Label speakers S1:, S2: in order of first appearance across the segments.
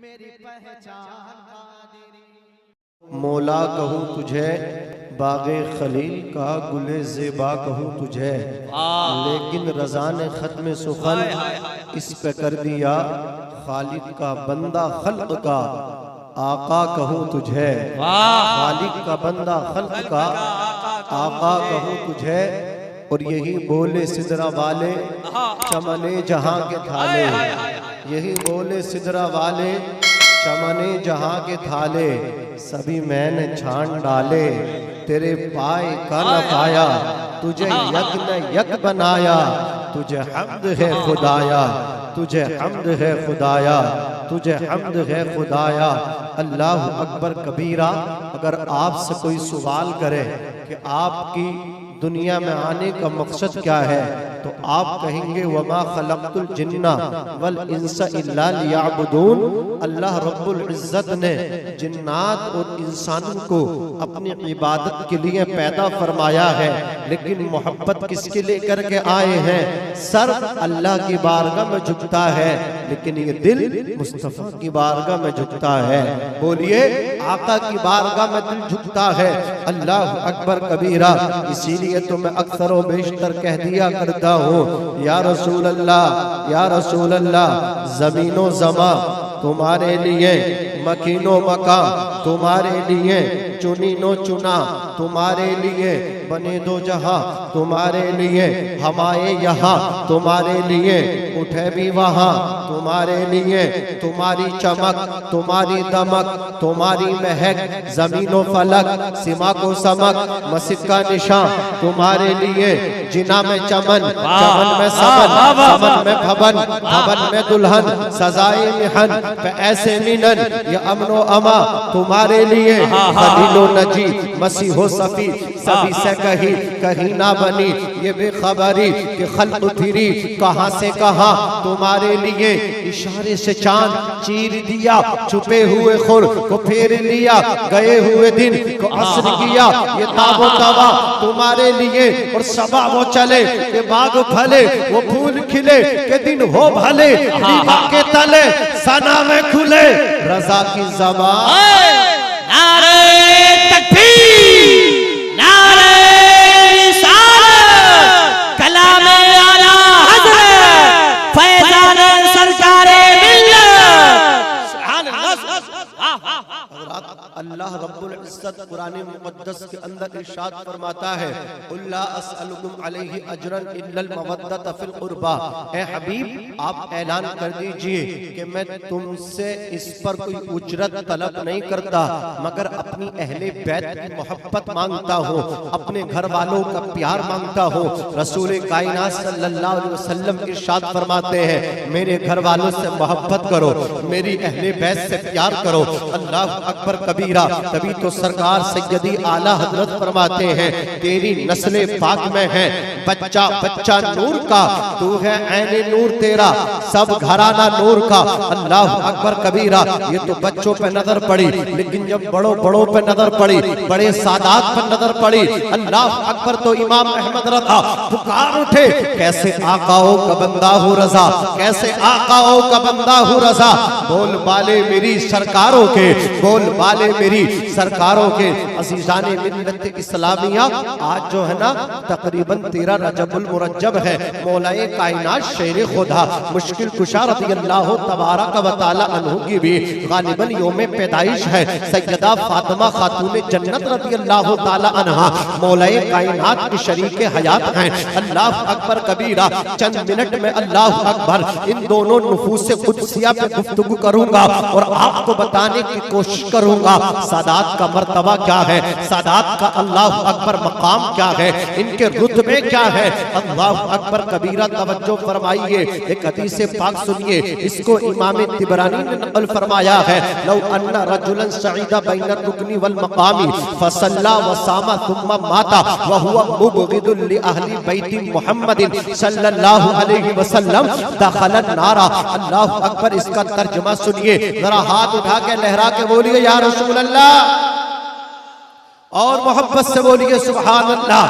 S1: میری پہچان قادری۔
S2: مولا کہوں تجھے باغ خلیل کا گل زیبا کہوں تجھے، لیکن رضا نے ختم سخن اس پہ کر دیا خالق کا بندہ خلق کا آقا کہوں تجھے، خالق کا بندہ خلق کا آقا کہوں تجھے۔ اور یہی بولے سدرہ والے چمنے جہاں کے تھالے، یہی بولے سدرہ والے چمنے جہاں کے تھالے، سبھی میں نے چھان ڈالے تیرے پائے کا نہ پایا، تجھے یک نے یک بنایا، تجھے حمد ہے خدایا، تجھے حمد ہے خدایا، تجھے حمد ہے خدایا۔ اللہ اکبر کبیرہ۔ اگر آپ سے کوئی سوال کرے کہ آپ کی دنیا میں آنے کا مقصد کیا ہے تو آپ کہیں گے وَمَا خَلَقْتُ الْجِنَّ وَالْإِنسَ إِلَّا لِيَعْبُدُونَ۔ اللہ رب العزت نے جنات اور انسانوں کو اپنی عبادت کے لیے پیدا فرمایا ہے، لیکن محبت کس کے لے کر کے آئے ہیں؟ سر اللہ کی بارگاہ میں جھکتا ہے، لیکن یہ دل مصطفیٰ کی بارگاہ میں جھکتا ہے۔ بولیے آقا کی بارگاہ میں دل جھکتا ہے۔ اللہ اکبر کبیرہ۔ اسی لیے تو میں اکثر و بیشتر کہہ دیا کرتا ہوں یا رسول اللہ، یا رسول اللہ، زمین و زمان تمہارے لیے، مکین و مکان تمہارے لیے، چنین و چنا تمہارے لیے، بنے دو جہاں تمہارے لیے، ہمائے یہاں تمہارے لیے، اٹھے بھی وہاں تمہارے لیے، تمہاری چمک تمہاری دمک تمہاری مہک، زمین و فلک سماک و سمک مسجد کا نشان تمہارے لیے، جنا میں چمن چمن میں سمن سمن میں بھون بھون میں دلہن، سزائے محن پہ ایسے مینن، یہ امن و اما تمہارے لیے، خلیل و نجی مسیح و صفی سبھی سے کہیں نہ بنی یہ بے خبری کہ خلق پھری کہاں سے کہاں تمہارے لیے، اشارے سے چاند چیر دیا، چھپے ہوئے خور کو پھیر لیا، گئے ہوئے دن کو عصر کیا، یہ تاب و توا تمہارے لیے، اور صبح وہ چلے کہ باغ پھلے، وہ پھول کھلے کہ دن ہو بھلے، دیبا کے تلے ثنا میں کھلے رضا کی زبان۔
S3: نعرہ تکبیر، نعرہ رسالت، کلام اعلی حضرت، فیضان سرکار ملت۔ سبحان
S2: اللہ رب العزت قرآن مقدس کے اندر ارشاد فرماتا ہے قُلْ لَا أَسْأَلُكُمْ عَلَيْهِ أَجْرًا إِلَّا الْمَوَدَّةَ فِي الْقُرْبَى۔ اے حبیب آپ اعلان کر دیجئے کہ میں تم سے اس پر کوئی اجرت طلب نہیں کرتا، مگر اپنی اہل بیت کی محبت مانگتا ہوں، اپنے گھر والوں کا پیار مانگتا ہوں۔ رسول کائنات صلی اللہ علیہ وسلم ارشاد فرماتے ہیں میرے گھر والوں سے محبت کرو، میری اہل بیت سے پیار کرو۔ اللہ اکبر کبیرہ۔ تبھی تو سرکار سیدی اعلیٰ حضرت فرماتے ہیں تیری نسل پاک میں ہے بچہ بچہ نور کا، تو ہے عین نور تیرا، سب گھرانہ نور کا۔ اللہ اکبر کبیرہ۔ یہ تو بچوں پہ نظر پڑی، لیکن جب بڑوں پہ نظر پڑی، بڑے سادات پہ نظر پڑی، اللہ اکبر تو امام احمد رضا پکار اٹھے کیسے آقاؤں کا بندہ ہوں رضا، کیسے آقاؤں کا بندہ ہوں رضا۔ بول بالے میری سرکاروں کے، بول بالے میری سرکاروں کے۔ عزیزان ملت اسلامیہ، آج جو ہے نا تقریباً 13 رجب المرجب ہے، مولائے کائنات شیر خدا مشکل کشا رضی اللہ تبارک و تعالی عنہ کی بھی غالباً یوم پیدائش ہے۔ سیدہ فاطمہ خاتون جنت رضی اللہ تعالی عنہ مولائے کائنات کی شریک حیات ہیں۔ اللہ اکبر کبیرہ۔ چند منٹ میں اللہ اکبر ان دونوں نفوس قدسیہ پہ گفتگو کروں گا اور آپ کو بتانے کی کوشش کروں گا سادات کا مرتبہ کیا ہے، سادات کا اللہ اکبر مقام کیا ہے، ان کے رتبے کیا ہے۔ اللہ اکبر کبیرہ۔ توجہ فرمائیے، ایک حدیث پاک سنیے، اس کو امام طبرانی نے نقل فرمایا ہے لو ان رجلا سعید بین الرکن والمقام فصلى وصام ثم مات وهو مبغض لأهل بیت محمد صلی اللہ علیہ وسلم دخل النار۔ اللہ اکبر۔ اس کا ترجمہ سنیے، ذرا ہاتھ اٹھا کے لہرا کے بولیے یا رسول اللہ، اور محبت سے بولیے سبحان اللہ۔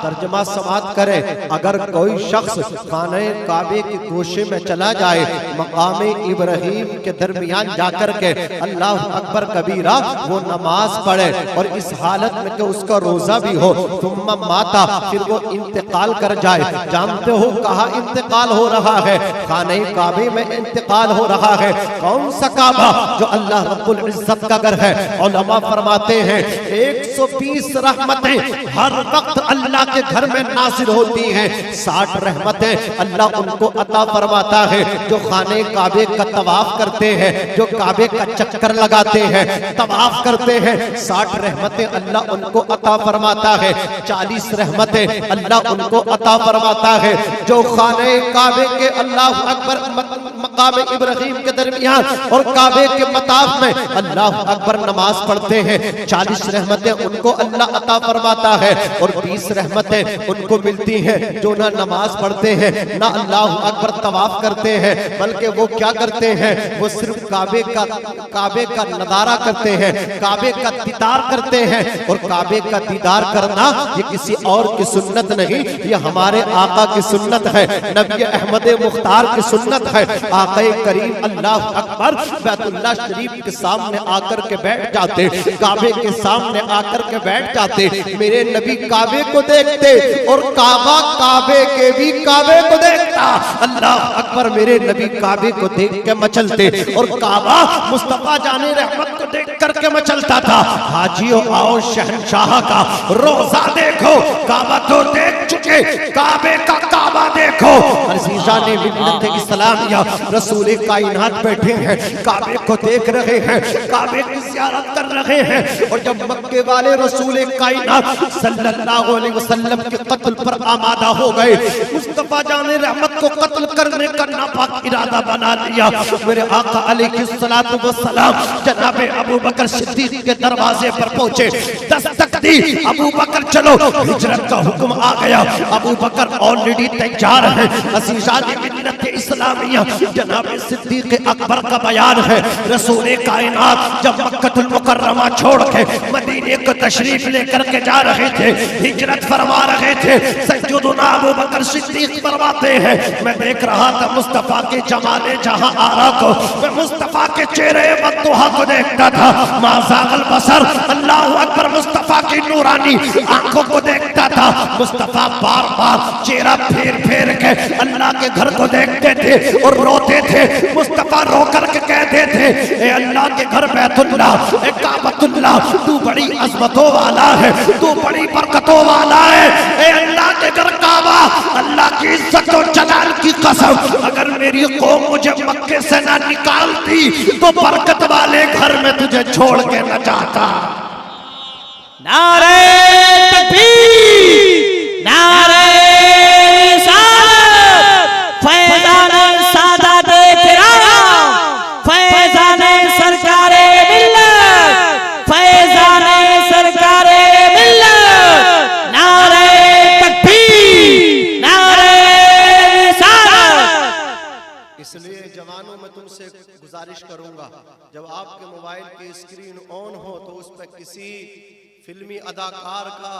S2: ترجمہ سماعت کرے، اگر کوئی شخص خانہ کعبے کے گوشے میں چلا جائے، مقام ابراہیم کے درمیان جا کر کے اللہ اکبر کبیرہ وہ نماز پڑھے، اور اس حالت میں کہ اس کا روزہ بھی ہو، ثم ماتا پھر وہ انتقال کر جائے، جانتے ہو کہاں انتقال ہو رہا ہے؟ خانہ کعبے میں انتقال ہو رہا ہے۔ کون سا کعبہ؟ جو اللہ رب العزت کا گھر ہے۔ علماء فرماتے ہیں 120 رحمتیں ہر وقت اللہ کے گھر میں نازل ہوتی ہیں، 60 رحمتیں اللہ ان کو عطا فرماتا ہے جو خانہ کعبے کا طواف کرتے ہیں، جو کعبے کا چکر لگاتے ہیں، طواف کرتے ہیں، 60 رحمتیں اللہ ان کو عطا فرماتا ہے، 40 رحمتیں اللہ ان کو عطا فرماتا ہے جو خانہ کعبے کے اللہ اکبر مقام ابراہیم کے درمیان اور کعبے کے مطاف میں اللہ اکبر نماز پڑھتے ہیں، 40 رحمتیں ان کو اللہ عطا فرماتا ہے، اور 20 رحمتیں ان کو ملتی ہیں جو نہ نماز پڑھتے ہیں نہ اللہ اکبر طواف کرتے ہیں، بلکہ وہ کیا کرتے ہیں؟ وہ صرف کعبے کا نظارہ کرتے ہیں، کعبے کا دیدار کرتے ہیں، اور کعبے کا دیدار کرنا یہ کسی اور کی سنت نہیں، یہ ہمارے آقا کی سنت ہے، نبی احمد مختار کی سنت ہے۔ آقا کریم اللہ اکبر بیت اللہ شریف کے سامنے آ کر کے بیٹھ جاتے، کعبے کے سامنے آ کر کے بیٹھ جاتے، میرے نبی کعبے کو دیکھتے اور کعبہ کعبے کے بھی کعبے کو دیکھتا، اللہ اکبر میرے نبی کعبے کو دیکھ کے مچلتے، اور کعبہ مصطفیٰ جان رحمت کو دیکھ کر کے مچلتا تھا۔ حاجیوں آؤ شہنشاہ کا روزہ دیکھو، کعبہ تو دیکھ چکے، کعبے کا کعبہ دیکھو۔ عزیزان ملت اسلامیہ، رسول کائنات بیٹھے ہیں، کعبے کو دیکھ رہے ہیں، کعبے کی زیارت کر رہے ہیں، اور جب مکے والے رسول کائنات صلی اللہ علیہ وسلم کے قتل پر آمادہ ہو گئے، مصطفیٰ جان رحمت کو قتل کرنے کا ناپاک ارادہ بنا لیا، میرے آقا علیہ السلام جناب ابو بکر صدیق کے دروازے پر پہنچے، دستک دی، ابو بکر چلو، ہجرت کا حکم آ گیا، ابو بکر آلریڈی تیار ہیں۔ عزیزان ملت اسلامیہ، جناب صدیق اکبر کا بیان ہے، رسول کائنات جب مکہ المکرمہ چھوڑ کے مدینے کو تشریف لے کر کے جا رہے تھے، ہجرت فرما رہے تھے، سیدنا ابو بکر صدیق فرماتے ہیں میں دیکھ رہا تھا مصطفیٰ کے جمال جہاں آرا کو، میں مصطفیٰ کے چہرے بدوہا کو دیکھتا تھا، ما زاغ البصر، اللہ اکبر مصطفیٰ کی نورانی آنکھوں کو دیکھتا تھا، مصطفیٰ بار بار چہرہ پھیر پھیر کے اللہ کے گھر کو دیکھتے تھے اور روتے تھے، مصطفیٰ رو کر کے کہتے تھے اے اللہ کے گھر بیت اللہ، اے کعبۃ اللہ، تو بڑی عظمتوں والا ہے، تو بڑی برکتوں والا ہے، اے اللہ کے گھر کعبہ، اللہ کی عزت و جلال کی قسم اگر میری قوم مجھے مکے سے نہ نکالتی تو برکت والے گھر میں تجھے چھوڑ کے نہ جاتا۔
S3: نعرہ تکبیر، نعرہ رسالت، فیضان سادات کرام، فیضان سرکار ملت، فیضان سرکار ملت، نعرہ تکبیر، نعرہ رسالت۔
S2: اس لیے جوانوں میں تم سے گزارش کروں گا جب آپ کے موبائل کی اسکرین آن ہو تو اس پہ کسی فلمی اداکار کا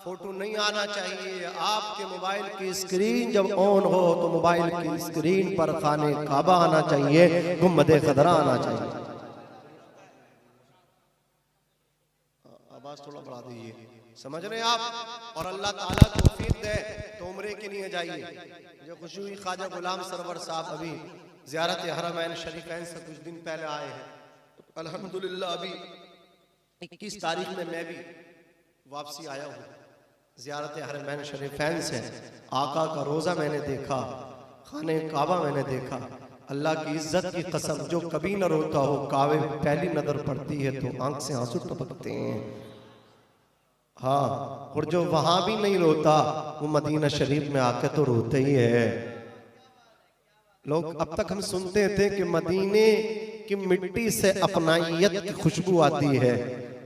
S2: فوٹو نہیں آنا چاہیے، آپ کے موبائل کی اسکرین جب آن ہو تو موبائل کی اسکرین پر خانہ کعبہ آنا چاہیے، گنبد خضرا آنا چاہیے۔ آواز تھوڑا بڑھا دیجیے، سمجھ رہے ہیں آپ؟ اور اللہ تعالیٰ توفیق دے تو عمرے کے لیے جائیے۔ جو خوشی ہوئی خواجہ غلام سرور صاحب ابھی زیارت حرمین شریفین سے کچھ دن پہلے آئے ہیں، الحمدللہ ابھی 21 تاریخ میں میں بھی واپسی آیا ہوں زیارت حرمین شریفین سے۔ آقا کا روزہ میں نے دیکھا، خانہ کعبہ میں نے دیکھا، اللہ کی عزت کی قسم جو کبھی نہ روتا ہو کعبے پہلی نظر پڑتی ہے تو آنکھ سے آنسو ٹپکتے ہیں، ہاں، اور جو وہاں بھی نہیں روتا وہ مدینہ شریف میں آ کے تو روتے ہی ہے۔ لوگ اب تک ہم سنتے تھے کہ مدینے کی مٹی سے اپنائیت کی خوشبو آتی ہے،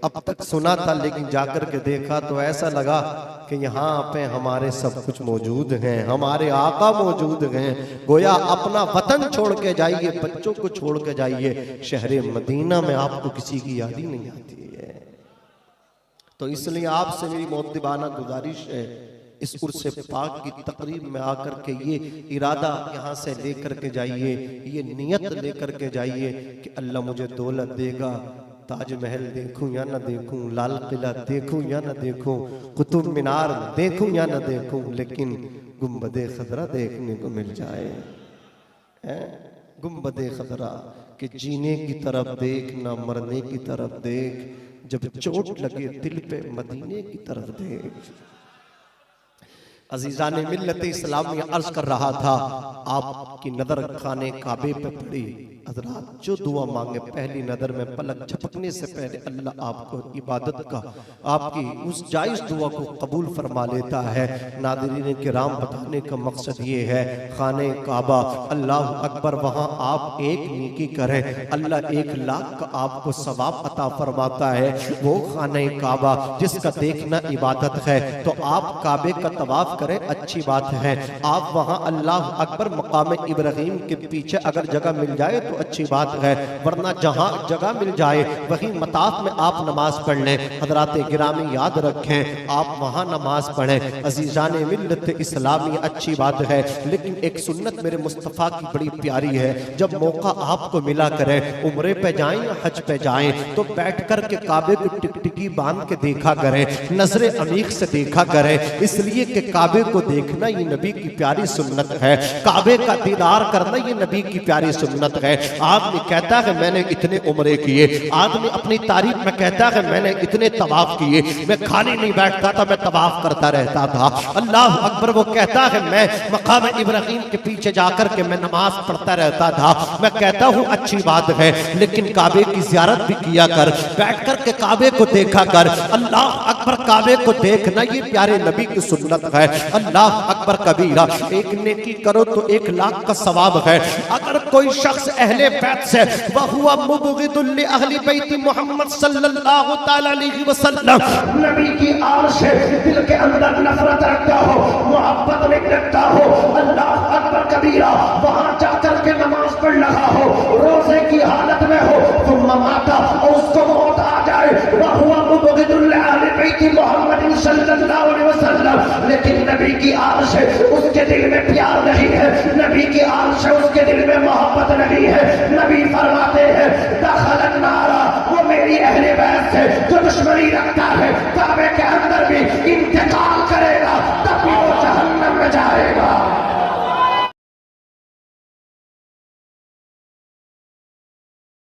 S2: اب تک سنا تھا لیکن جا کر کے دیکھا تو ایسا لگا کہ یہاں پہ ہمارے سب کچھ موجود ہیں، ہمارے آقا موجود ہیں۔ گویا اپنا وطن چھوڑ کے جائیے، بچوں کو چھوڑ کے جائیے، شہر مدینہ میں آپ کو کسی کی یاد ہی نہیں آتی ہے۔ تو اس لیے آپ سے میری مؤدبانہ گزارش ہے اس عرص پاک کی تقریب میں آ کر کے یہ ارادہ یہاں سے لے کر کے جائیے، یہ نیت لے کر کے جائیے کہ اللہ مجھے دولت دے گا، تاج محل دیکھوں یا نہ دیکھوں، لال قلعہ دیکھوں یا نہ دیکھوں، قطب مینار دیکھوں یا نہ دیکھوں، لیکن گنبد خضرا دیکھنے کو مل جائے۔ گنبد خضرا کہ جینے کی طرف دیکھ نہ مرنے کی طرف دیکھ، جب چوٹ لگے دل پہ مدینے کی طرف دیکھ۔ عزیزان ملت اسلامیہ عرض کر رہا تھا، آپ کی نظر خانے کعبے پہ پڑی، حضرات جو دعا مانگے پہلی نظر میں پلک جھپکنے سے پہلے اللہ آپ کو عبادت کا، آپ کی اس جائز دعا کو قبول فرما لیتا ہے۔ ناظرین کرام بتانے کا مقصد یہ ہے، خانہ کعبہ اللہ اکبر، وہاں آپ ایک نیکی کریں اللہ 1,00,000 کا آپ کو ثواب عطا فرماتا ہے۔ وہ خانہ کعبہ جس کا دیکھنا عبادت ہے، تو آپ کعبے کا طواف کریں، اچھی بات ہے۔ آپ وہاں اللہ اکبر مقام ابراہیم کے پیچھے اگر جگہ مل جائے تو اچھی بات ہے، ورنہ جہاں جگہ مل جائے وہیں مطاف میں آپ نماز پڑھ لیں۔ حضرات گرامی یاد رکھیں، آپ وہاں نماز پڑھیں۔ عزیزان ملت اسلامی اچھی بات ہے، لیکن ایک سنت میرے مصطفیٰ کی بڑی پیاری ہے، جب موقع آپ کو ملا کریں، عمرے پہ جائیں یا حج پہ جائیں، تو بیٹھ کر کے کعبے کو ٹکٹکی باندھ کے دیکھا کریں، نظر عمیق سے دیکھا کریں، اس لیے کہ کعبے کو دیکھنا یہ نبی کی پیاری سنت ہے، کعبے کا دیدار کرنا یہ نبی کی پیاری سنت ہے۔ آدمی کہتا ہے میں نے اتنے عمرے کیے، آدمی اپنی تعریف میں کہتا ہے میں نے اتنے طواف کیے، میں خالی نہیں بیٹھتا تھا، میں طواف کرتا رہتا تھا۔ اللہ اکبر، وہ کہتا ہے میں مقام ابراہیم کے پیچھے جا کر کے میں نماز پڑھتا رہتا تھا۔ میں کہتا ہوں اچھی بات ہے، لیکن کعبے کی زیارت بھی کیا کر، بیٹھ کر کے کعبے کو دیکھا کر۔ اللہ اکبر، کعبے کو دیکھنا یہ پیارے نبی کی سنت ہے۔ اللہ اکبر کبیرہ، ایک نیکی کرو تو 1,00,000 کا ثواب ہے۔ اگر کوئی شخص اہل بیت سے وَهُوَ مُبْغِضٌ لِأَهْلِ بَيْتِ محمد صلی اللہ تعالیٰ علیہ وسلم، نبی کی آل سے دل کے اندر نفرت رکھتا ہو، محبت نہیں رکھتا ہو، اللہ اکبر کبیرہ، وہاں جا کر کے نماز پڑھ رہا ہو، روزے کی حالت میں ہو، ثم مات، اور اس کو موت آ جائے، وَهُوَ مُبْغِضٌ لِأَهْلِ بَيْتِ محمد صلی اللہ علیہ وسلم، لیکن نبی کی آل سے اس کے دل میں پیار نہیں ہے، نبی کی آل سے اس کے دل میں محبت نہیں ہے۔ نبی فرماتے ہیں دخل النار، وہ میری اہل بیت سے جو دشمنی رکھتا ہے کعبے کے اندر بھی انتقال کرے